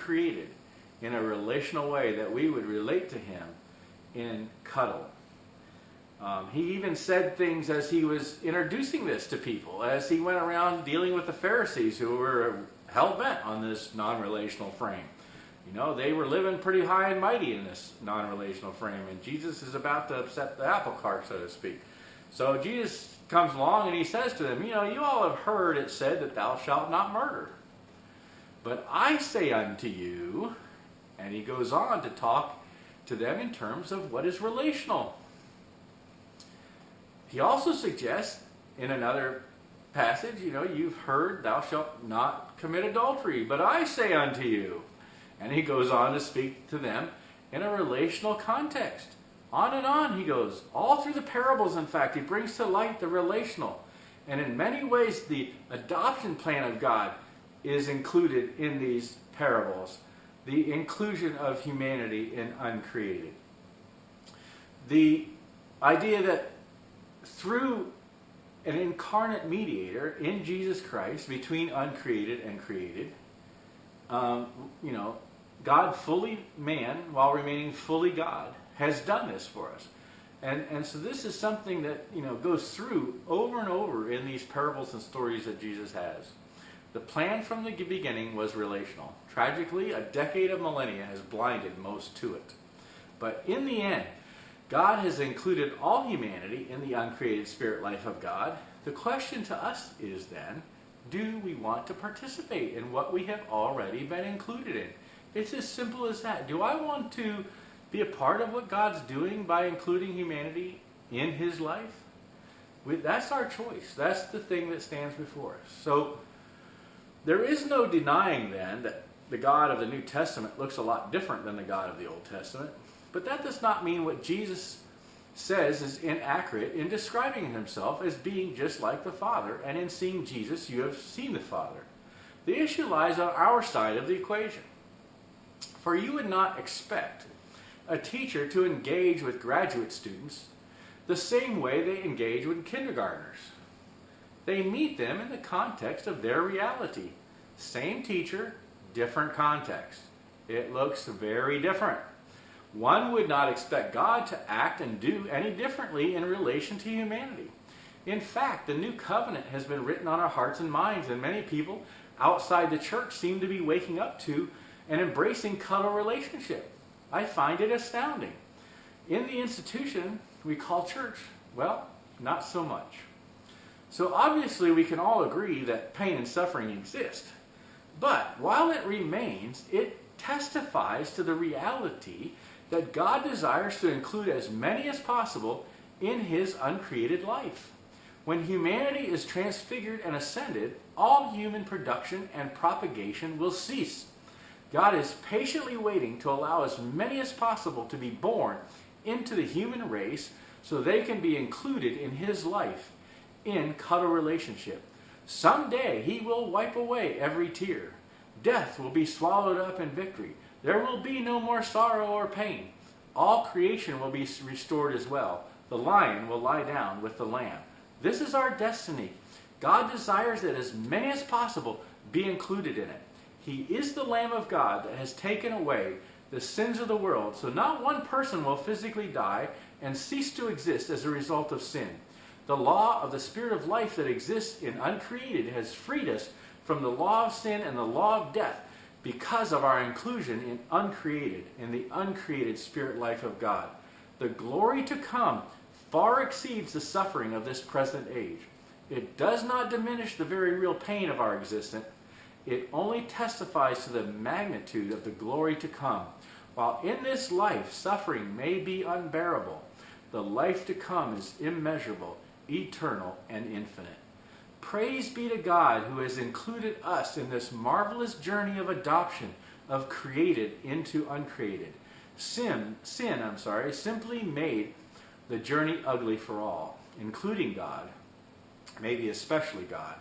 uncreated in a relational way that we would relate to him in cuddle. He even said things as he was introducing this to people, as he went around dealing with the Pharisees who were hell-bent on this non-relational frame. You know, they were living pretty high and mighty in this non-relational frame, and Jesus is about to upset the apple cart, so to speak. So Jesus comes along and he says to them, you know, you all have heard it said that thou shalt not murder. But I say unto you, and he goes on to talk to them in terms of what is relational. He also suggests in another passage, you know, you've heard thou shalt not commit adultery, but I say unto you. And he goes on to speak to them in a relational context. On and on he goes. All through the parables, in fact, he brings to light the relational. And in many ways, the adoption plan of God is included in these parables. The inclusion of humanity in uncreated. The idea that through an incarnate mediator in Jesus Christ between uncreated and created, you know, God fully man while remaining fully God has done this for us. And so this is something that, you know, goes through over and over in these parables and stories that Jesus has. The plan from the beginning was relational. Tragically, a decade of millennia has blinded most to it. But in the end, God has included all humanity in the uncreated spirit life of God. The question to us is then, do we want to participate in what we have already been included in? It's as simple as that. Do I want to be a part of what God's doing by including humanity in his life? That's our choice. That's the thing that stands before us. So there is no denying then that the God of the New Testament looks a lot different than the God of the Old Testament. But that does not mean what Jesus says is inaccurate in describing himself as being just like the Father. And in seeing Jesus, you have seen the Father. The issue lies on our side of the equation. For you would not expect a teacher to engage with graduate students the same way they engage with kindergartners. They meet them in the context of their reality. Same teacher, different context. It looks very different. One would not expect God to act and do any differently in relation to humanity. In fact, the new covenant has been written on our hearts and minds, and many people outside the church seem to be waking up to and embracing cuddle relationship. I find it astounding. In the institution we call church, well, not so much. So obviously we can all agree that pain and suffering exist. But while it remains, it testifies to the reality that God desires to include as many as possible in his uncreated life. When humanity is transfigured and ascended, all human production and propagation will cease. God is patiently waiting to allow as many as possible to be born into the human race so they can be included in his life in cuddle relationship. Someday he will wipe away every tear. Death will be swallowed up in victory. There will be no more sorrow or pain. All creation will be restored as well. The lion will lie down with the lamb. This is our destiny. God desires that as many as possible be included in it. He is the Lamb of God that has taken away the sins of the world, so not one person will physically die and cease to exist as a result of sin. The law of the Spirit of life that exists in uncreated has freed us from the law of sin and the law of death because of our inclusion in the uncreated spirit life of God. The glory to come far exceeds the suffering of this present age. It does not diminish the very real pain of our existence. It only testifies to the magnitude of the glory to come. While in this life suffering may be unbearable, the life to come is immeasurable, eternal, and infinite. Praise be to God who has included us in this marvelous journey of adoption, of created into uncreated. Sin simply made the journey ugly for all, including God, maybe especially God.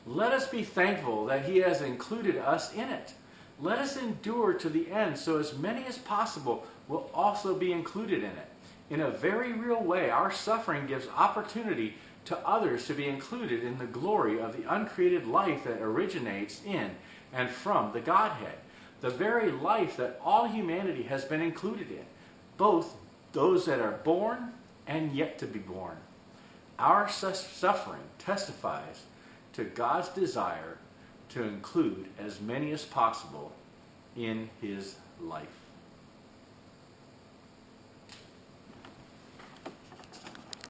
Let us be thankful that he has included us in it. Let us endure to the end so as many as possible will also be included in it. In a very real way, our suffering gives opportunity to others to be included in the glory of the uncreated life that originates in and from the Godhead. the very life that all humanity has been included in, both those that are born and yet to be born. Our suffering testifies to God's desire to include as many as possible in his life.